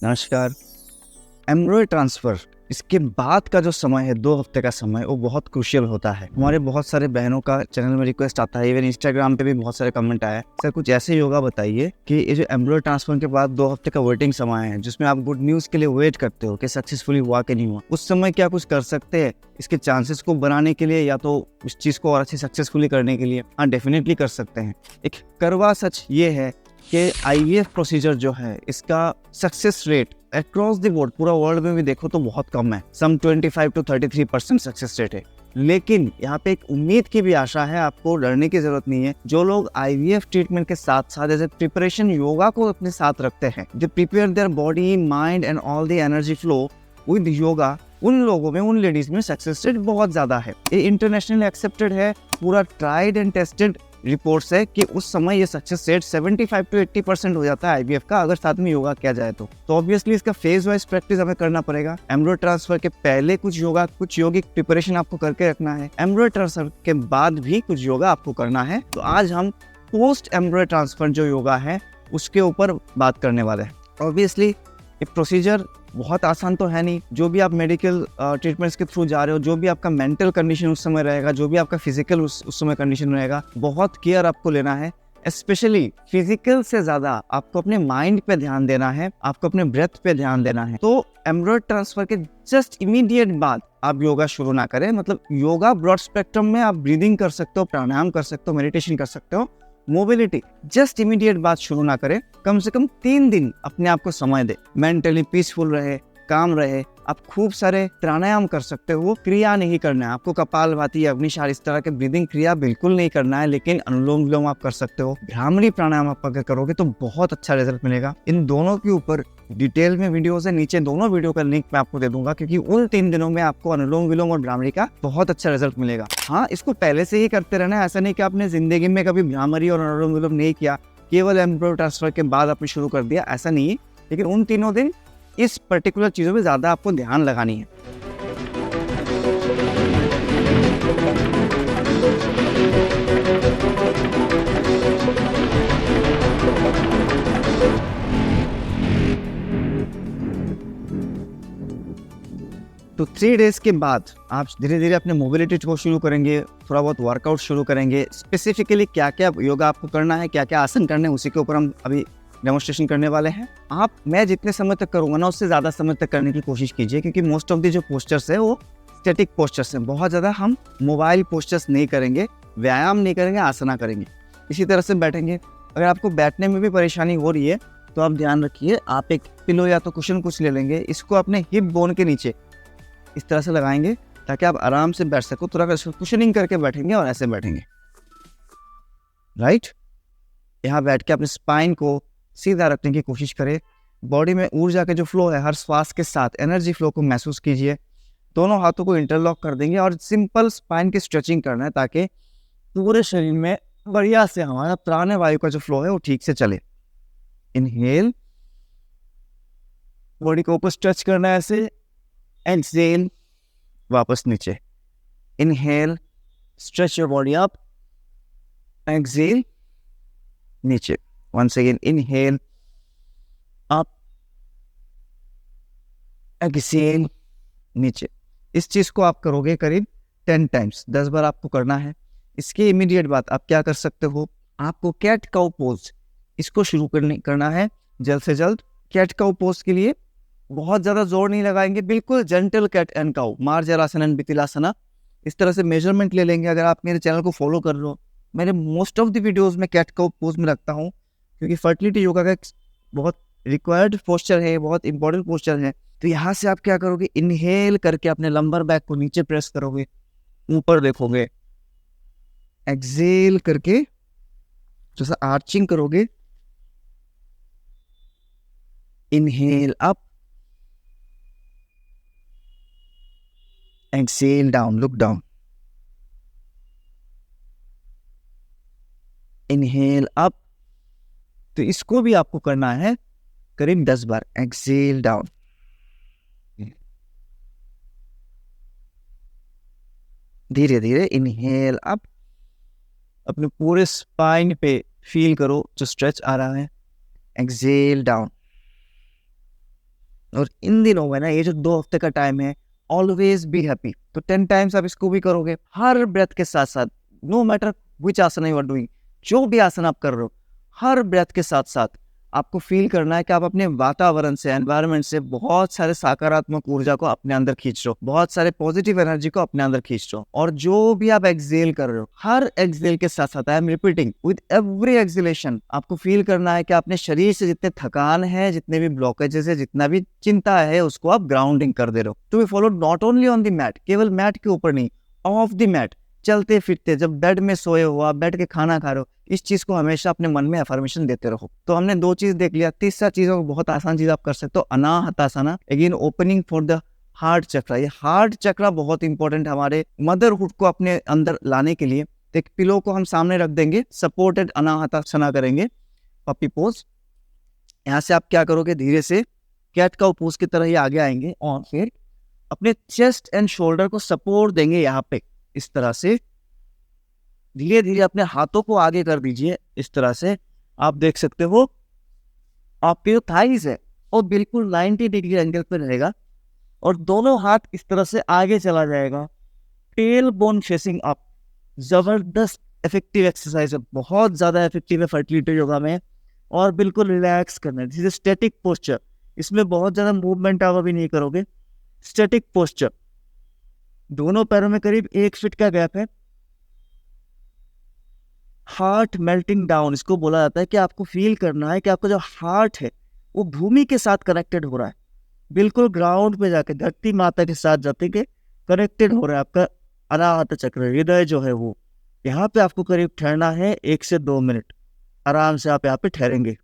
नमस्कार। एम्ब्रॉयड ट्रांसफ़र इसके बाद का जो समय है 2 हफ्ते का समय वो बहुत क्रूशियल होता है। हमारे बहुत सारे बहनों का चैनल में रिक्वेस्ट आता है, इवन इंस्टाग्राम पे भी बहुत सारे कमेंट आए, सर कुछ ऐसे योगा बताइए कि ये जो एम्ब्रॉयड ट्रांसफ़र के बाद 2 हफ्ते का वेटिंग समय है जिसमें आप गुड न्यूज़ के लिए वेट करते हो कि सक्सेसफुली हुआ कि नहीं हुआ, उस समय क्या कुछ कर सकते हैं इसके चांसेस को बनाने के लिए या तो उस चीज़ को और अच्छी सक्सेसफुली करने के लिए? हाँ, डेफिनेटली कर सकते हैं। एक कड़वा सच ये है कि आईवीएफ प्रोसीजर जो है इसका success rate across the board पूरा वर्ल्ड में भी देखो तो बहुत कम है। सम 25 to 33% सक्सेस रेट है। लेकिन यहाँ पे एक उम्मीद की भी आशा है, आपको डरने की जरूरत नहीं है। जो लोग आईवीएफ ट्रीटमेंट के साथ साथ एज ए प्रिपरेशन योगा को अपने साथ रखते हैं, they prepare their body mind and all the energy flow with yoga, उन लोगों में, उन लेडीज में सक्सेस रेट बहुत ज्यादा है। ये इंटरनेशनली एक्सेप्टेड है, पूरा ट्राइड एंड टेस्टेड रिपोर्ट्स है कि उस समय ये सक्सेस रेट 75 to 80% हो जाता है आईवीएफ का, अगर साथ में योगा किया जाए तो ऑब्वियसली इसका फेज वाइज प्रैक्टिस हमें करना पड़ेगा। एम्ब्रॉयड ट्रांसफर के पहले कुछ योगा, कुछ योगिक प्रिपरेशन आपको करके रखना है। एम्ब्रॉयड ट्रांसफर के बाद भी कुछ योगा आपको करना है। तो आज हम पोस्ट एम्ब्रॉयड ट्रांसफर जो योगा है उसके ऊपर बात करने वाले हैं। ऑब्वियसली ये प्रोसीजर बहुत आसान तो है नहीं। जो भी आप मेडिकल ट्रीटमेंट्स के थ्रू जा रहे हो, जो भी आपका मेंटल कंडीशन उस समय रहेगा, जो भी आपका फिजिकल उस समय कंडीशन रहेगा, बहुत केयर आपको लेना है। स्पेशली फिजिकल से ज्यादा आपको अपने माइंड पे ध्यान देना है, आपको अपने ब्रेथ पे ध्यान देना है। तो एम्ब्रॉयड ट्रांसफर के जस्ट इमीडिएट बाद आप योगा शुरू ना करें। मतलब योगा ब्रॉड स्पेक्ट्रम में आप ब्रीदिंग कर सकते हो, प्राणायाम कर सकते हो, मेडिटेशन कर सकते हो। मोबिलिटी जस्ट इमीडिएट बात शुरू ना करें। कम से कम 3 दिन अपने आप को समय दे, मेंटली पीसफुल रहे, काम रहे। आप खूब सारे प्राणायाम कर सकते हो, क्रिया नहीं करना है आपको। कपालभाति, अग्निशार, इस तरह के ब्रीदिंग क्रिया बिल्कुल नहीं करना है, लेकिन अनुलोम विलोम आप कर सकते हो। भ्रामरी प्राणायाम आप अगर करोगे तो बहुत अच्छा रिजल्ट मिलेगा। इन दोनों के ऊपर डिटेल में वीडियोस है, नीचे दोनों वीडियो का लिंक मैं आपको दे दूंगा, क्योंकि उन 3 दिनों में आपको अनुलोम विलोम और भ्रामरी का बहुत अच्छा रिजल्ट मिलेगा। हाँ, इसको पहले से ही करते रहना है। ऐसा नहीं कि आपने जिंदगी में कभी भ्रामरी और अनुलोम विलोम नहीं किया, केवल एम्ब्रॉयड ट्रांसफर के बाद आपने शुरू कर दिया, ऐसा नहीं है। लेकिन उन तीनों दिन इस पर्टिकुलर चीज़ों पे ज़्यादा आपको ध्यान लगानी है। तो 3 डेज के बाद आप धीरे धीरे अपने मोबिलिटी को शुरू करेंगे, थोड़ा बहुत वर्कआउट शुरू करेंगे। स्पेसिफिकली क्या क्या योगा आपको करना है, क्या क्या आसन करने हैं, उसी के ऊपर हम अभी डेमोन्स्ट्रेशन करने वाले हैं। मैं जितने समय तक करूंगा ना, उससे ज़्यादा समय तक करने की कोशिश कीजिए, क्योंकि मोस्ट ऑफ दी जो पोस्चर्स है वो स्टैटिक पोस्चर्स हैं। बहुत ज़्यादा हम मोबाइल पोस्चर्स नहीं करेंगे, व्यायाम नहीं करेंगे, आसना करेंगे। इसी तरह से बैठेंगे। अगर आपको बैठने में भी परेशानी हो रही है तो आप ध्यान रखिए, आप एक पिलो या तो कुशन कुछ ले लेंगे, इसको अपने हिप बोन के नीचे इस तरह से लगाएंगे ताकि आप आराम से बैठ सको। थोड़ा कुशनिंग करके बैठेंगे और ऐसे बैठेंगे, राइट। यहाँ बैठ के अपने स्पाइन को सीधा रखने की कोशिश करें। बॉडी में ऊर्जा का जो फ्लो है, हर श्वास के साथ एनर्जी फ्लो को महसूस कीजिए। दोनों हाथों को इंटरलॉक कर देंगे और सिंपल स्पाइन की स्ट्रेचिंग करना है ताकि पूरे शरीर में बढ़िया से हमारा प्राण वायु का जो फ्लो है वो ठीक से चले। इनहेल, बॉडी को ऊपर स्ट्रेच करना है ऐसे। एक्सहेल, वापस नीचे। Inhale, stretch your body up. Exhale, नीचे। Once again, inhale, up, exhale, नीचे। इस चीज को आप करोगे करीब 10 टाइम्स, 10 बार आपको करना है। इसके इमीडिएट बाद आप क्या कर सकते हो, आपको कैट काउ पोज इसको शुरू करना है जल्द से जल्द। कैट काउ पोज के लिए बहुत ज्यादा जोर नहीं लगाएंगे, बिल्कुल gentle cat and cow, marjarasana and bitilasana, इस तरह से मेजरमेंट ले लेंगे। अगर आप मेरे चैनल को फॉलो कर रहे हो, मैंने मोस्ट ऑफ द वीडियोज में कैट काउ पोज में रखता हूँ, क्योंकि फर्टिलिटी योगा का एक बहुत रिक्वायर्ड पोस्चर है, बहुत इंपॉर्टेंट पोस्चर है। तो यहाँ से आप क्या करोगे, इनहेल करके अपने लंबर बैक को नीचे प्रेस करोगे, ऊपर देखोगे। एक्सहेल करके जैसा आर्चिंग करोगे। Inhale up, exhale down, look down. Inhale up. तो इसको भी आपको करना है करीब 10 बार। एक्सहेल डाउन, धीरे धीरे इनहेल अप। अपने पूरे स्पाइन पे फील करो जो स्ट्रेच आ रहा है। एक्सहेल डाउन, और इन दिनों में ना ये जो 2 हफ्ते का टाइम है, ऑलवेज बी हैप्पी, तो 10 टाइम्स आप इसको भी करोगे हर ब्रेथ के साथ साथ। नो मैटर विच आसन यू आर डूइंग, जो भी आसन आप कर रहे हो, हर ब्रेथ के साथ साथ आपको फील करना है कि आप अपने वातावरण से, एनवायरनमेंट से बहुत सारे सकारात्मक ऊर्जा को अपने अंदर खींच रहे हो, बहुत सारे पॉजिटिव एनर्जी को अपने अंदर खींच रहे हो। और जो भी आप एक्सहेल कर रहे हो, हर एक्सहेल के साथ साथ, I am repeating, with every exhalation आपको फील करना है कि अपने शरीर से जितने थकान है, जितने भी ब्लॉकेजेस है, जितना भी चिंता है, उसको आप ग्राउंडिंग कर दे रहे हो। To be follow not only on the mat, केवल मैट के ऊपर नहीं, ऑफ द मैट, चलते फिरते, जब बेड में सोए हो, आप बैठ के खाना खा रहे हो, इस चीज को हमेशा अपने मन में अफर्मेशन देते रहो। तो हमने 2 चीज देख लिया। तीसरा चीजों को, बहुत आसान चीज आप कर सकते हो, anahatasana, again opening for the heart chakra. ये हार्ट चक्रा बहुत इंपॉर्टेंट हमारे मदरहुड को अपने अंदर लाने के लिए। एक पिलो को हम सामने रख देंगे, सपोर्टेड अनाहतासना करेंगे, पपी पोज। यहाँ से आप क्या करोगे, धीरे से कैट का पोज की तरह ही आगे आएंगे और फिर अपने चेस्ट एंड शोल्डर को सपोर्ट देंगे यहाँ पे, इस तरह से। धीरे धीरे अपने हाथों को आगे कर दीजिए, इस तरह से। आप देख सकते हो आपके जो थाइज है वो बिल्कुल 90 डिग्री एंगल पे रहेगा और दोनों हाथ इस तरह से आगे चला जाएगा, टेल बोन फेसिंग अप। जबरदस्त इफेक्टिव एक्सरसाइज है, बहुत ज्यादा इफेक्टिव है फर्टिलिटी योगा में। और बिल्कुल रिलैक्स करना है, दिस इज स्टैटिक पोस्चर। इसमें बहुत ज्यादा मूवमेंट आप अभी नहीं करोगे, स्टैटिक पोस्चर। दोनों पैरों में करीब 1 फीट का गैप है। हार्ट मेल्टिंग डाउन इसको बोला जाता है, कि आपको फील करना है कि आपका जो हार्ट है वो भूमि के साथ कनेक्टेड हो रहा है, बिल्कुल ग्राउंड पे जाके धरती माता के साथ जाते के कनेक्टेड हो रहा है। आपका अनाहत चक्र, हृदय जो है वो, यहाँ पे आपको करीब ठहरना है 1 से 2 मिनट। आराम से आप यहाँ पे ठहरेंगे,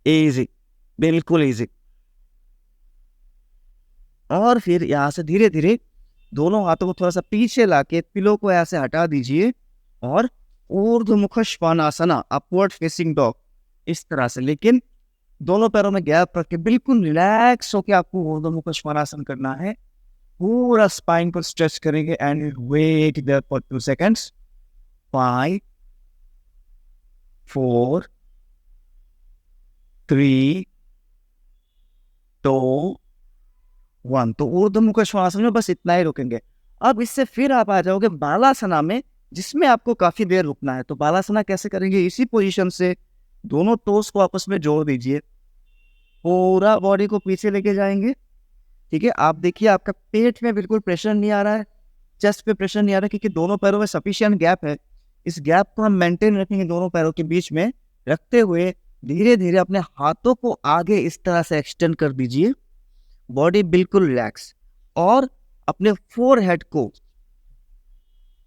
इजी, बिल्कुल इजी। और फिर यहाँ से धीरे धीरे दोनों हाथों को थोड़ा सा पीछे लाके पिलो को ऐसे हटा दीजिए और ऊर्ध्वमुख श्वानासना, अपवर्ड फेसिंग डॉग, इस तरह से। लेकिन दोनों पैरों में गैप रख के बिल्कुल रिलैक्स होके आपको ऊर्ध्वमुख श्वानासन करना है। पूरा स्पाइन को स्ट्रेच करेंगे and wait there for 2 seconds. 5 4 3 2 1। तो ऊर्ध्वमुख श्वानासन में बस इतना ही रुकेंगे। अब इससे फिर आप आ जाओगे बालासना में, जिसमें आपको काफी देर रुकना है। तो बालासना कैसे करेंगे, इसी पोजीशन से दोनों टोस को आपस में जोड़ दीजिए, पूरा बॉडी को पीछे लेके जाएंगे। ठीक है, आप देखिए आपका पेट में बिल्कुल प्रेशर नहीं आ रहा है, चेस्ट पे प्रेशर नहीं आ रहा है, क्योंकि दोनों पैरों में सफिशिएंट गैप है। इस गैप को हम मेंटेन रखेंगे दोनों पैरों के बीच में रखते हुए। धीरे धीरे अपने हाथों को आगे इस तरह से एक्सटेंड कर दीजिए, बॉडी बिल्कुल रिलैक्स। और अपने फोरहेड को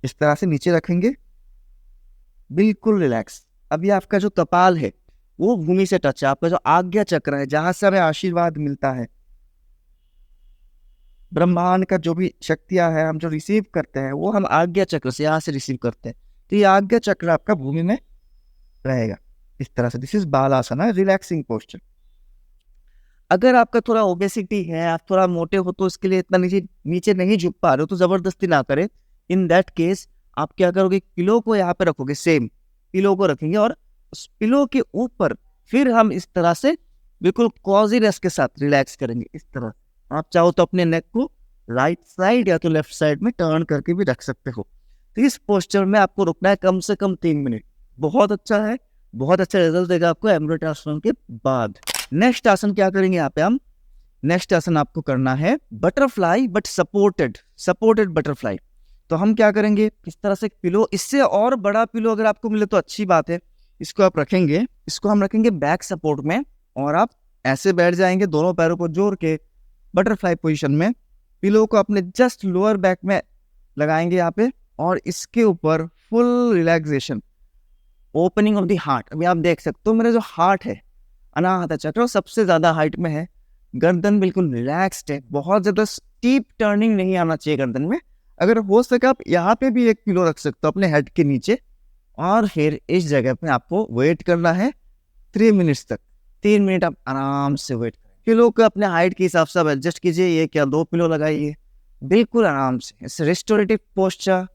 इस तरह से नीचे रखेंगे, बिल्कुल रिलैक्स। अभी आपका जो कपाल है वो भूमि से टच है, आपका जो आज्ञा चक्र है, जहां से हमें आशीर्वाद मिलता है, ब्रह्मांड का जो भी शक्तियां है हम जो रिसीव करते हैं, वो हम आज्ञा चक्र से यहाँ से रिसीव करते हैं। तो ये आज्ञा चक्र आपका भूमि में रहेगा इस तरह से। This is balasana, relaxing posture. अगर आपका थोड़ा ओबेसिटी है, आप थोड़ा मोटे हो, तो इसके लिए इतना नीचे नीचे नहीं झुक पा रहे हो, तो जबरदस्ती ना करें। इन दैट केस आप क्या करोगे, पिलो को यहाँ पे रखोगे, सेम पिलो को रखेंगे और उस पिलो के ऊपर फिर हम इस तरह से बिल्कुल कॉजीनेस के साथ रिलैक्स करेंगे, इस तरह। आप चाहो तो अपने नेक को राइट साइड या तो लेफ्ट साइड में टर्न करके भी रख सकते हो। तो इस पोस्चर में आपको रुकना है कम से कम 3 मिनट। बहुत अच्छा है, बहुत अच्छा रिजल्ट देगा आपको एम्ब्रो ट्रांसफॉर्म के बाद। नेक्स्ट आसन क्या करेंगे यहाँ पे हम, नेक्स्ट आसन आपको करना है बटरफ्लाई, बट सपोर्टेड बटरफ्लाई। तो हम क्या करेंगे, इस तरह से पिलो, इससे और बड़ा पिलो अगर आपको मिले तो अच्छी बात है, इसको आप रखेंगे, इसको हम रखेंगे बैक सपोर्ट में और आप ऐसे बैठ जाएंगे दोनों पैरों को जोड़ के बटरफ्लाई पोजीशन में। पिलो को अपने जस्ट लोअर बैक में लगाएंगे यहाँ पे और इसके ऊपर full relaxation, opening of the heart. अभी आप देख सकते हो मेरा जो हार्ट है, अनाहत चक्र सबसे ज्यादा हाइट में है, गर्दन बिल्कुल रिलैक्स्ड है, बहुत ज्यादा स्टीप टर्निंग नहीं आना चाहिए गर्दन में। अगर हो सके आप यहाँ पे भी एक पिलो रख सकते हो अपने हेड के नीचे और फिर इस जगह पे आपको वेट करना है 3 मिनट्स तक। 3 मिनट आप आराम से वेट करें। पिलो को अपने हाइट के हिसाब से एडजस्ट कीजिए, ये क्या 2 पिलो लगाइए, बिल्कुल आराम से। इस रेस्टोरेटिव पोस्चर,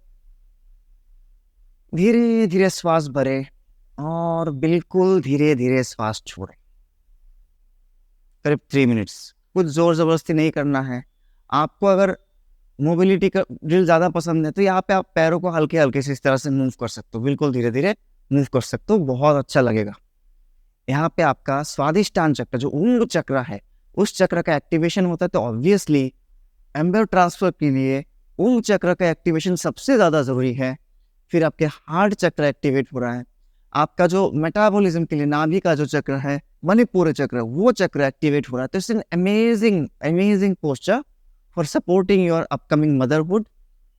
धीरे धीरे श्वास भरे और बिल्कुल धीरे धीरे श्वास छोड़े। करीब 3 मिनट्स। कुछ ज़ोर ज़बरदस्ती नहीं करना है। आपको अगर मोबिलिटी का ड्रिल ज़्यादा पसंद है तो यहाँ पे आप पैरों को हल्के हल्के से इस तरह से मूव कर सकते हो, बिल्कुल धीरे धीरे मूव कर सकते हो, बहुत अच्छा लगेगा। यहाँ पे आपका स्वादिष्टान चक्र जो ऊंग चक्र है उस चक्र का एक्टिवेशन होता है, तो ऑब्वियसली एम्ब्रियो ट्रांसफर के लिए ऊंग चक्र का एक्टिवेशन सबसे ज़्यादा ज़रूरी है। फिर आपके हार्ट चक्र एक्टिवेट हो रहा है, आपका जो मेटाबॉलिज्म के लिए नाभि का जो चक्र है, मणिपुर चक्र, वो चक्र एक्टिवेट हो रहा है। तो it's an amazing posture for supporting your upcoming motherhood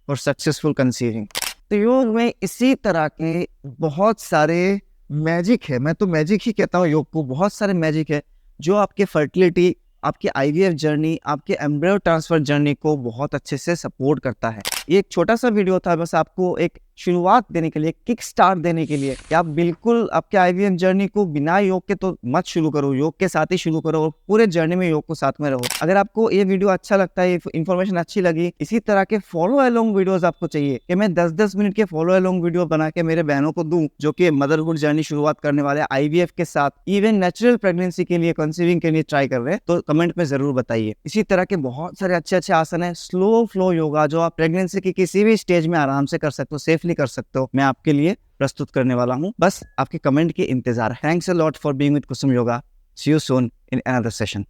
और सक्सेसफुल कंसीविंग। तो योग में इसी तरह के बहुत सारे मैजिक है, मैं तो मैजिक ही कहता हूँ योग को, बहुत सारे मैजिक है जो आपके फर्टिलिटी, आपके आईवीएफ जर्नी, आपके एम्ब्रियो ट्रांसफर जर्नी को बहुत अच्छे से सपोर्ट करता है। ये एक छोटा सा वीडियो था बस आपको एक शुरुआत देने के लिए, किक स्टार्ट देने के लिए कि आप बिल्कुल आपके आईवीएफ जर्नी को बिना योग के तो मत शुरू करो, योग के साथ ही शुरू करो और पूरे जर्नी में योग को साथ में रहो। अगर आपको ये वीडियो अच्छा लगता है, इन्फॉर्मेशन अच्छी लगी, इसी तरह के फॉलो अलोंग वीडियोस आपको चाहिए कि मैं 10-10 मिनट के फॉलो अलोंग वीडियो बना के मेरे बहनों को दूं जो कि मदरहुड जर्नी शुरुआत करने वाले आईवीएफ के साथ, इवन नेचुरल प्रेगनेंसी के लिए, कंसीविंग के लिए ट्राई कर रहे हैं, तो कमेंट में जरूर बताइए। इसी तरह के बहुत सारे अच्छे आसन है, स्लो फ्लो योगा जो आप प्रेगनेंसी की किसी भी स्टेज में आराम से कर सकते हो, सेफली कर सकते हो, मैं आपके लिए प्रस्तुत करने वाला हूं। बस आपके कमेंट के इंतजार। Thanks a lot for being with Kusum Yoga. See you soon in another session.